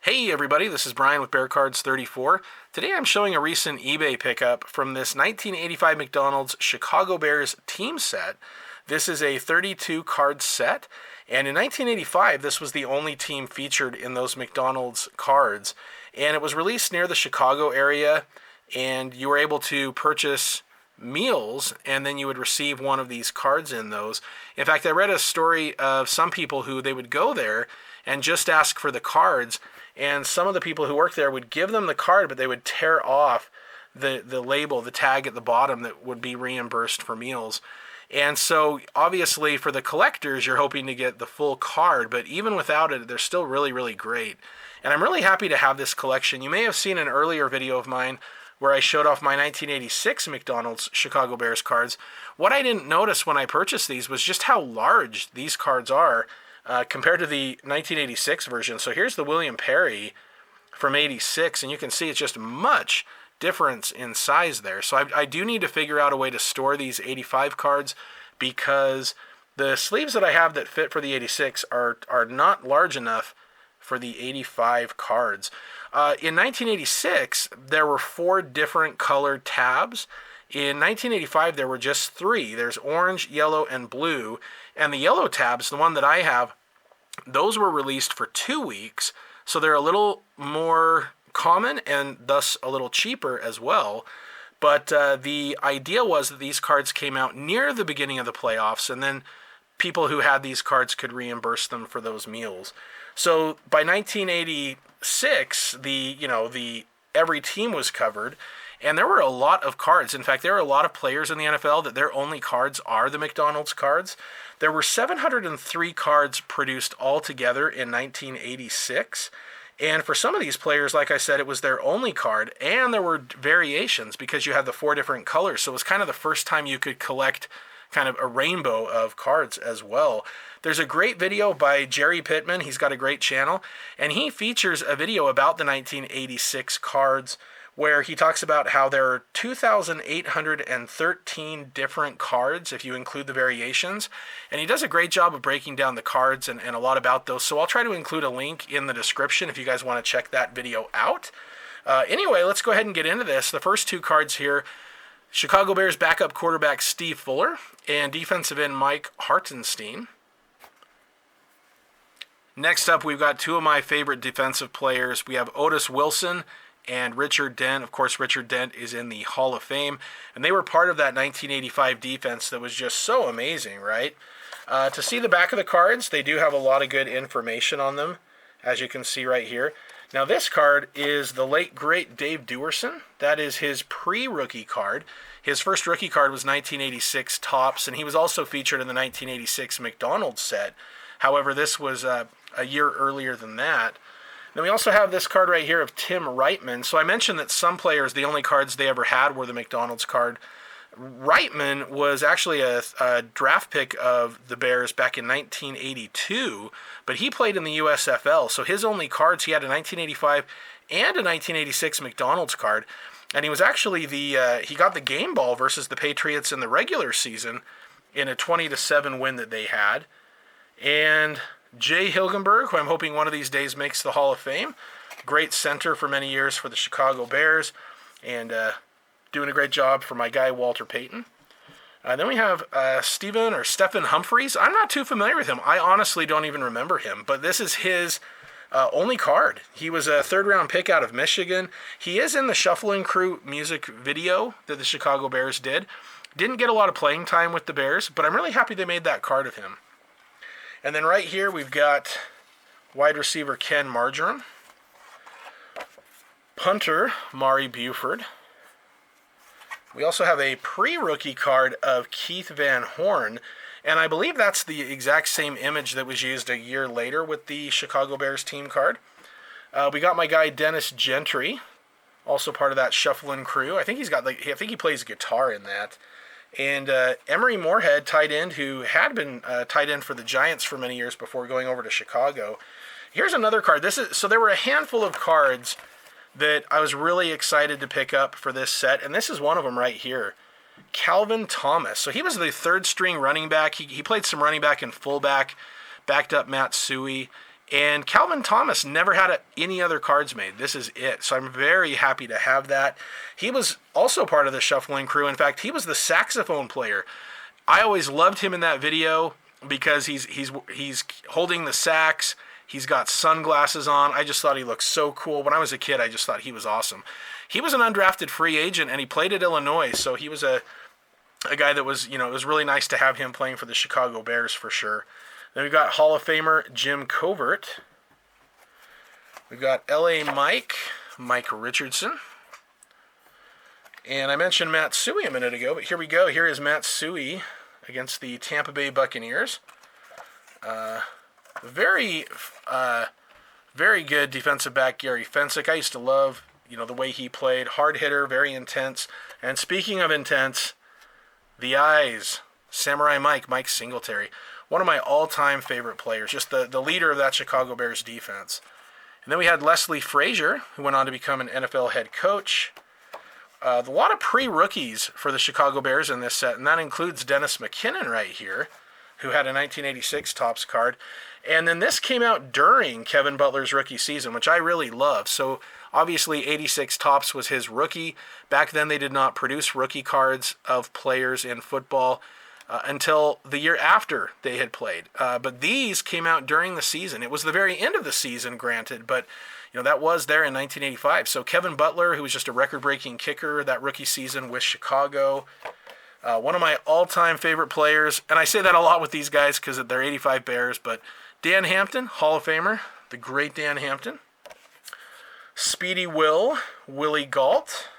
Hey everybody, this is Brian with Bear Cards 34. Today I'm showing a recent eBay pickup from this 1985 McDonald's Chicago Bears team set. This is a 32 card set, and in 1985 this was the only team featured in those McDonald's cards. And it was released near the Chicago area, and you were able to purchase meals and then you would receive one of these cards in those. In fact, I read a story of some people who they would go there and just ask for the cards, and some of the people who worked there would give them the card, but they would tear off the label, the tag at the bottom that would be reimbursed for meals. And so obviously for the collectors, you're hoping to get the full card, but even without it, they're still really, really great. And I'm really happy to have this collection. You may have seen an earlier video of mine where I showed off my 1986 McDonald's Chicago Bears cards. What I didn't notice when I purchased these was just how large these cards are compared to the 1986 version. So here's the William Perry from 86, and you can see it's just much difference in size there. So I do need to figure out a way to store these 85 cards, because the sleeves that I have that fit for the 86 are not large enough for the 85 cards. In 1986, there were 4 different colored tabs. In 1985, there were just 3. There's orange, yellow, and blue. And the yellow tabs, the one that I have, those were released for 2 weeks. So they're a little more common and thus a little cheaper as well. But the idea was that these cards came out near the beginning of the playoffs, and then people who had these cards could reimburse them for those meals. So by 1986, every team was covered, and there were a lot of cards. In fact, there are a lot of players in the NFL that their only cards are the McDonald's cards. There were 703 cards produced altogether in 1986. And for some of these players, like I said, it was their only card, and there were variations because you had the 4 different colors. So it was kind of the first time you could collect kind of a rainbow of cards as well. There's a great video by Jerry Pittman. He's got a great channel, and he features a video about the 1986 cards where he talks about how there are 2,813 different cards if you include the variations. And he does a great job of breaking down the cards and a lot about those. So I'll try to include a link in the description if you guys want to check that video out. Anyway, let's go ahead and get into this. The first 2 cards here: Chicago Bears backup quarterback Steve Fuller and defensive end Mike Hartenstein. Next up, we've got 2 of my favorite defensive players. We have Otis Wilson and Richard Dent. Of course, Richard Dent is in the Hall of Fame, and they were part of that 1985 defense that was just so amazing, right? To see the back of the cards, they do have a lot of good information on them, as you can see right here. Now, this card is the late, great Dave Duerson. That is his pre-rookie card. His first rookie card was 1986 Topps, and he was also featured in the 1986 McDonald's set. However, this was a year earlier than that. Then we also have this card right here of Tim Reitman. So I mentioned that some players, the only cards they ever had were the McDonald's card. Reitman was actually a draft pick of the Bears back in 1982, but he played in the USFL. So his only cards, he had a 1985 and a 1986 McDonald's card. And he was actually he got the game ball versus the Patriots in the regular season in a 20-7 win that they had. And Jay Hilgenberg, who I'm hoping one of these days makes the Hall of Fame. Great center for many years for the Chicago Bears, and doing a great job for my guy Walter Payton. Then we have Stephen Humphreys. I'm not too familiar with him. I honestly don't even remember him, but this is his only card. He was a 3rd-round pick out of Michigan. He is in the Shuffling Crew music video that the Chicago Bears did. Didn't get a lot of playing time with the Bears, but I'm really happy they made that card of him. And then right here, we've got wide receiver Ken Marjoram, punter Mari Buford. We also have a pre-rookie card of Keith Van Horn, and I believe that's the exact same image that was used a year later with the Chicago Bears team card. We got my guy Dennis Gentry, also part of that Shuffling Crew. I think he plays guitar in that. And Emery Moorhead, tight end, who had been tight end for the Giants for many years before going over to Chicago. Here's another card. So there were a handful of cards that I was really excited to pick up for this set, and this is one of them right here. Calvin Thomas. So he was the 3rd-string running back. He played some running back and fullback, backed up Matt Suhey, And Calvin Thomas never had any other cards made. This is it. So I'm very happy to have that. He was also part of the shuffling crew. In fact, he was the saxophone player. I always loved him in that video because he's holding the sax. He's got sunglasses on. I just thought he looked so cool. When I was a kid, I just thought he was awesome. He was an undrafted free agent, and he played at Illinois, so he was a guy that was, it was really nice to have him playing for the Chicago Bears for sure. Then we've got Hall of Famer Jim Covert. We've got L.A. Mike Richardson. And I mentioned Matsui a minute ago, but here we go. Here is Matsui against the Tampa Bay Buccaneers. Very good defensive back Gary Fensick. I used to love, the way he played. Hard hitter, very intense. And speaking of intense, the eyes, Samurai Mike Singletary. One of my all-time favorite players, just the leader of that Chicago Bears defense. And then we had Leslie Frazier, who went on to become an NFL head coach. A lot of pre-rookies for the Chicago Bears in this set, and that includes Dennis McKinnon right here, who had a 1986 Topps card. And then this came out during Kevin Butler's rookie season, which I really love. So obviously 86 Topps was his rookie. Back then they did not produce rookie cards of players in football until the year after they had played. But these came out during the season. It was the very end of the season, granted, but that was there in 1985. So Kevin Butler, who was just a record-breaking kicker that rookie season with Chicago, one of my all-time favorite players, and I say that a lot with these guys because they're 85 Bears, but Dan Hampton, Hall of Famer, the great Dan Hampton. Speedy Willie Galt.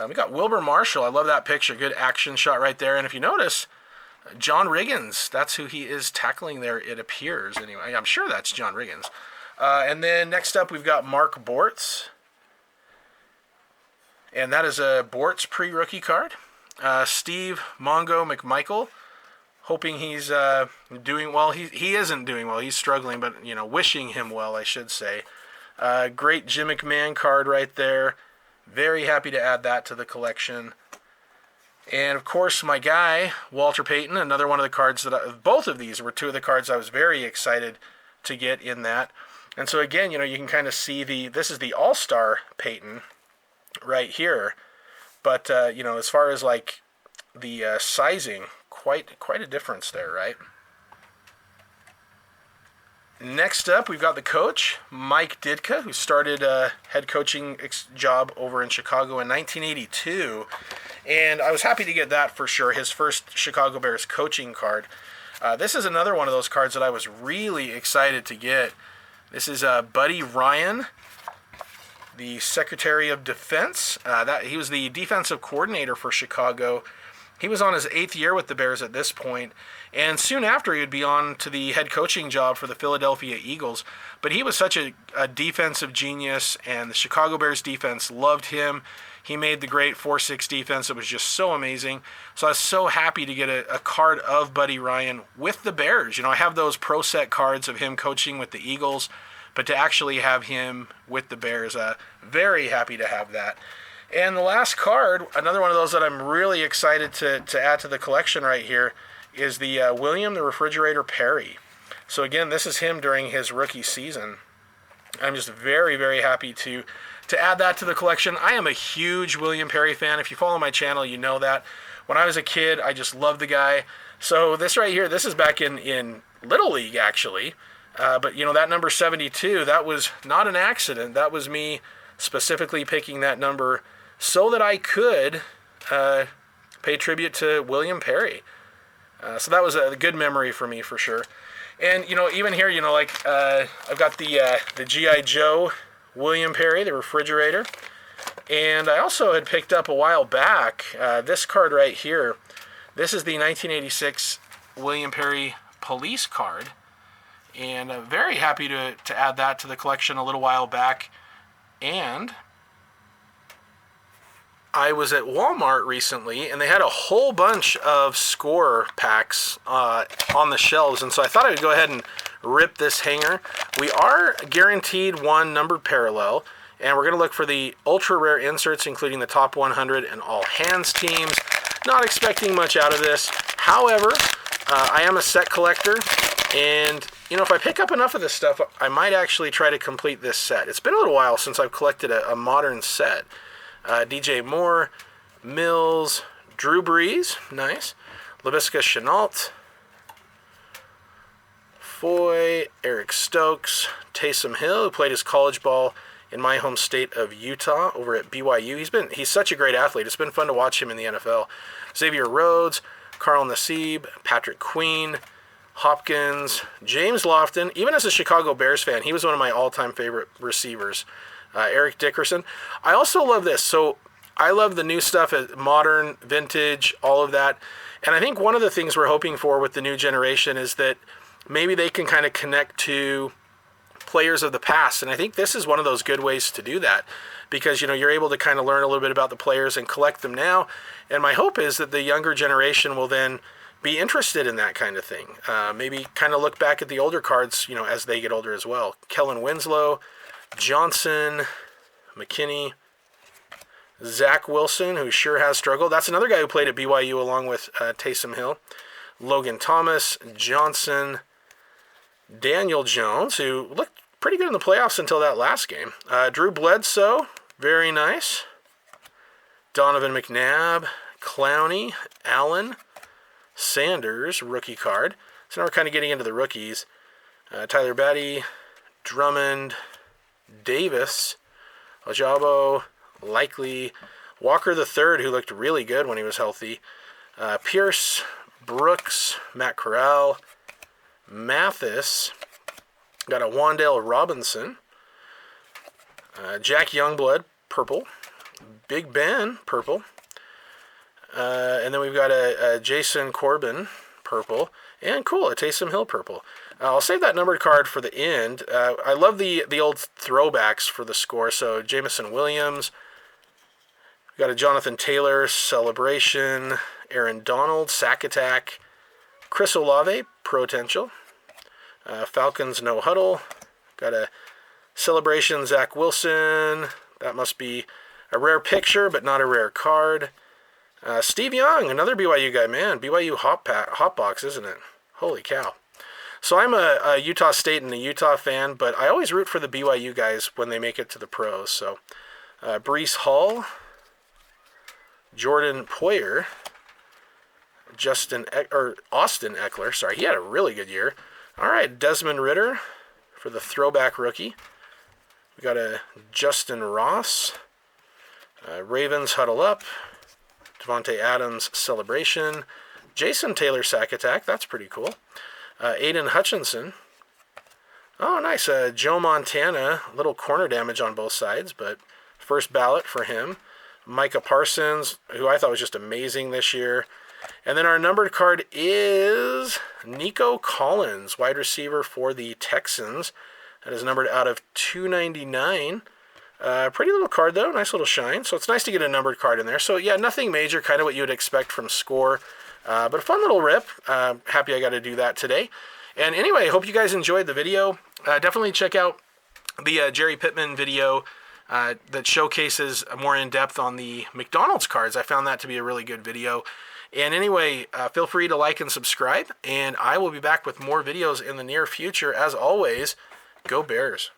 We got Wilbur Marshall. I love that picture. Good action shot right there. And if you notice, John Riggins, that's who he is tackling there, it appears. Anyway, I'm sure that's John Riggins. And then next up, we've got Mark Bortz. And that is a Bortz pre-rookie card. Steve Mongo McMichael, hoping he's doing well. He isn't doing well. He's struggling, but, wishing him well, I should say. Great Jim McMahon card right there. Very happy to add that to the collection. And, of course, my guy, Walter Payton, another one of the cards that both of these were two of the cards I was very excited to get in that. And so, again, you can kind of see this is the All-Star Payton right here. But, as far as, like, the sizing, quite a difference there, right? Next up, we've got the coach, Mike Ditka, who started a head coaching job over in Chicago in 1982. And I was happy to get that for sure, his first Chicago Bears coaching card. This is another one of those cards that I was really excited to get. This is Buddy Ryan, the Secretary of Defense. He was the defensive coordinator for Chicago. He was on his 8th year with the Bears at this point, and soon after he would be on to the head coaching job for the Philadelphia Eagles. But he was such a defensive genius, and the Chicago Bears defense loved him. He made the great 4-6 defense. It was just so amazing. So I was so happy to get a card of Buddy Ryan with the Bears. I have those pro set cards of him coaching with the Eagles, but to actually have him with the Bears, very happy to have that. And the last card, another one of those that I'm really excited to add to the collection right here, is the William the Refrigerator Perry. So again, this is him during his rookie season. I'm just very, very happy to add that to the collection. I am a huge William Perry fan. If you follow my channel, you know that. When I was a kid, I just loved the guy. So this right here, this is back in Little League, actually. But, that number 72, that was not an accident. That was me specifically picking that number so that I could pay tribute to William Perry. So that was a good memory for me for sure. And, even here, I've got the G.I. Joe William Perry, the refrigerator. And I also had picked up a while back this card right here. This is the 1986 William Perry police card. And I'm very happy to add that to the collection a little while back. And I was at Walmart recently, and they had a whole bunch of score packs on the shelves, and so I thought I would go ahead and rip this hanger. We are guaranteed one numbered parallel, and we're going to look for the ultra rare inserts, including the top 100 and all hands teams. Not expecting much out of this. However, I am a set collector, And, you know, if I pick up enough of this stuff, I might actually try to complete this set. It's been a little while since I've collected a modern set. DJ Moore, Mills, Drew Brees, nice. Laviska Shenault, Foy, Eric Stokes, Taysom Hill, who played his college ball in my home state of Utah over at BYU. He's such a great athlete. It's been fun to watch him in the NFL. Xavier Rhodes, Carl Nassib, Patrick Queen, Hopkins, James Lofton. Even as a Chicago Bears fan, he was one of my all-time favorite receivers. Eric Dickerson. I also love this. So I love the new stuff, modern, vintage, all of that. And I think one of the things we're hoping for with the new generation is that maybe they can kind of connect to players of the past. And I think this is one of those good ways to do that because, you know, you're able to kind of learn a little bit about the players and collect them now. And my hope is that the younger generation will then be interested in that kind of thing. Maybe kind of look back at the older cards, you know, as they get older as well. Kellen Winslow, Johnson, McKinney, Zach Wilson, who sure has struggled. That's another guy who played at BYU along with Taysom Hill. Logan Thomas, Johnson, Daniel Jones, who looked pretty good in the playoffs until that last game. Drew Bledsoe, very nice. Donovan McNabb, Clowney, Allen, Sanders, rookie card. So now we're kind of getting into the rookies. Tyler Batty, Drummond, Davis, Ojabo, Likely, Walker III, who looked really good when he was healthy. Pierce, Brooks, Matt Corral, Mathis, got a Wan'Dale Robinson, Jack Youngblood, purple, Big Ben, purple, and then we've got a Jason Corbin, purple, and cool, a Taysom Hill, purple. I'll save that numbered card for the end. I love the old throwbacks for the score. So Jamison Williams, we got a Jonathan Taylor, Celebration, Aaron Donald, Sack Attack, Chris Olave, Potential, Falcons No Huddle, got a Celebration, Zach Wilson, that must be a rare picture but not a rare card. Steve Young, another BYU guy, man, BYU hot box, isn't it? Holy cow. So I'm a Utah State and a Utah fan, but I always root for the BYU guys when they make it to the pros. So Breece Hall, Jordan Poyer, Austin Eckler. Sorry, he had a really good year. All right, Desmond Ridder for the throwback rookie. We got a Justin Ross. Ravens Huddle Up. Devontae Adams Celebration. Jason Taylor Sack Attack. That's pretty cool. Aiden Hutchinson. Oh, nice. Joe Montana. Little corner damage on both sides, but first ballot for him. Micah Parsons, who I thought was just amazing this year. And then our numbered card is Nico Collins, wide receiver for the Texans. That is numbered out of 299. Pretty little card, though. Nice little shine. So it's nice to get a numbered card in there. So, yeah, nothing major, kind of what you would expect from Score. But a fun little rip. Happy I got to do that today. And anyway, hope you guys enjoyed the video. Definitely check out the Jerry Pittman video that showcases more in-depth on the McDonald's cards. I found that to be a really good video. And anyway, feel free to like and subscribe. And I will be back with more videos in the near future. As always, go Bears.